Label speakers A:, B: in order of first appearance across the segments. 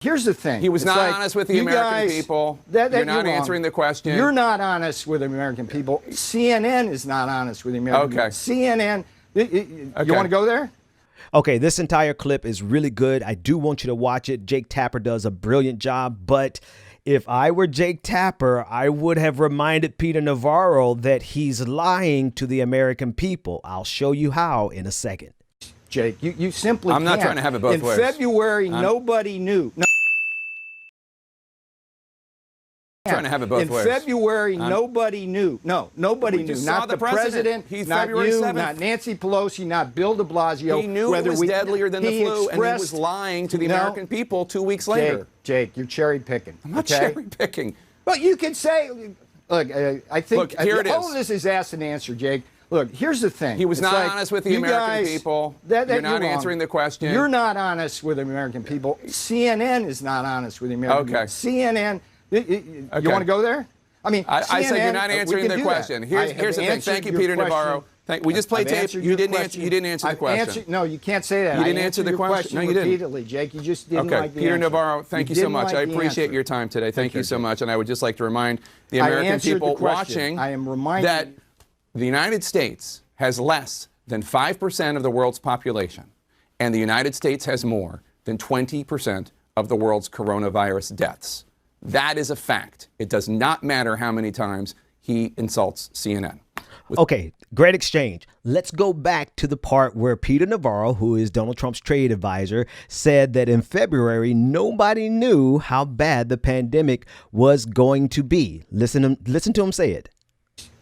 A: Here's the thing.
B: He was not honest with the American people. You're not answering the question.
A: You're not honest with the American people. CNN is not honest with the American people. CNN, you want to go there?
C: Okay, this entire clip is really good. I do want you to watch it. Jake Tapper does a brilliant job, but if I were Jake Tapper, I would have reminded Peter Navarro that he's lying to the American people. I'll show you how in a second.
A: Jake, you simply
B: I'm not trying to have it both ways.
A: In February, nobody knew.
B: Trying to have it both ways.
A: In February, nobody knew. No, nobody knew. Not the president, not you, not Nancy Pelosi, not Bill de Blasio.
B: He knew it was deadlier than the flu, and he was lying to the American people 2 weeks later.
A: Jake, you're cherry picking.
B: I'm not cherry picking.
A: But you can say, look, I think
B: look, here it is.
A: All of this is asked and answered, Jake. Look, here's the thing.
B: He was not honest with the American people. You're not answering the question.
A: You're not honest with the American people. CNN is not honest with the American people. CNN. You want to go there? I mean,
B: I said you're not answering the question. Here's the thing. Thank you, Peter Navarro. We just played tape. You didn't answer the question.
A: No, you can't say that.
B: You didn't answer the question. No, you didn't.
A: Repeatedly, Jake. You just didn't like the
B: Peter
A: answer.
B: Navarro, thank you so much. I appreciate your time today. Thank you so much. And I would just like to remind the American people watching that the United States has less than 5% of the world's population, and the United States has more than 20% of the world's coronavirus deaths. That is a fact. It does not matter how many times he insults CNN.
C: Okay, great exchange. Let's go back to the part where Peter Navarro, who is Donald Trump's trade advisor, said that in February, nobody knew how bad the pandemic was going to be. Listen to him say it.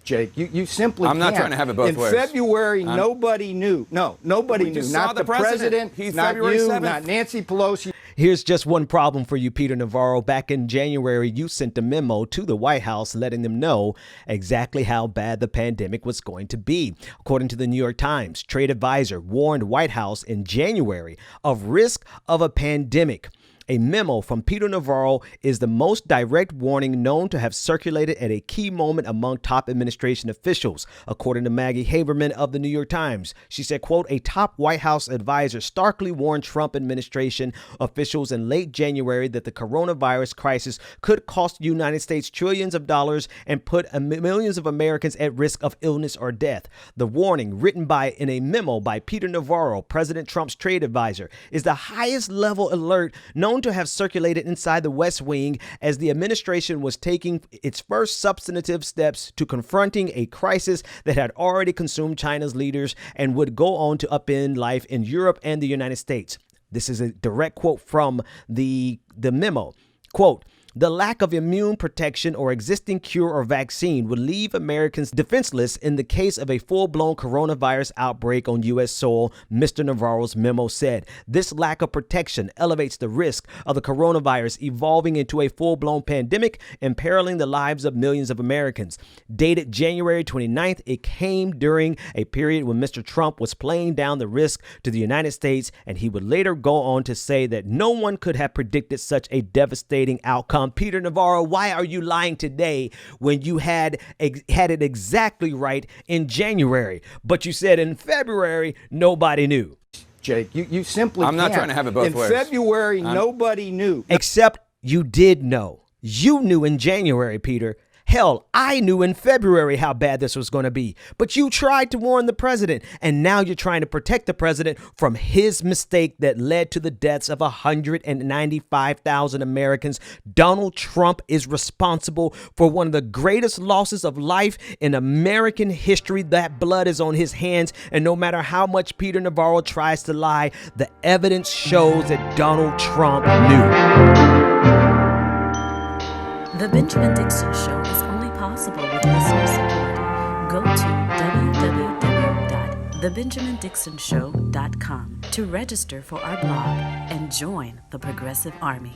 A: Jake, you simply
B: I'm not trying to have it both ways.
A: In February, nobody knew. No, nobody knew. Not the president, not you, not Nancy Pelosi.
C: Here's just one problem for you, Peter Navarro. Back in January, you sent a memo to the White House letting them know exactly how bad the pandemic was going to be. According to the New York Times, trade advisor warned White House in January of risk of a pandemic. A memo from Peter Navarro is the most direct warning known to have circulated at a key moment among top administration officials, according to Maggie Haberman of the New York Times. She said, quote, a top White House advisor starkly warned Trump administration officials in late January that the coronavirus crisis could cost the United States trillions of dollars and put millions of Americans at risk of illness or death. The warning, written in a memo by Peter Navarro, President Trump's trade advisor, is the highest level alert known to have circulated inside the West Wing as the administration was taking its first substantive steps to confronting a crisis that had already consumed China's leaders and would go on to upend life in Europe and the United States. This is a direct quote from the memo. Quote, the lack of immune protection or existing cure or vaccine would leave Americans defenseless in the case of a full-blown coronavirus outbreak on U.S. soil, Mr. Navarro's memo said. This lack of protection elevates the risk of the coronavirus evolving into a full-blown pandemic, imperiling the lives of millions of Americans. Dated January 29th, it came during a period when Mr. Trump was playing down the risk to the United States, and he would later go on to say that no one could have predicted such a devastating outcome. Peter Navarro, why are you lying today when you had it exactly right in January, but you said in February nobody knew?
A: Jake, you simply
B: I'm not trying to have it both ways.
A: In February, nobody knew.
C: Except you did know. You knew in January, Peter. Hell, I knew in February how bad this was going to be, but you tried to warn the president, and now you're trying to protect the president from his mistake that led to the deaths of 195,000 Americans. Donald Trump is responsible for one of the greatest losses of life in American history. That blood is on his hands, and no matter how much Peter Navarro tries to lie, the evidence shows that Donald Trump knew.
D: The Benjamin Dixon Show is only possible with listener support. Go to www.thebenjamindixonshow.com to register for our blog and join the Progressive Army.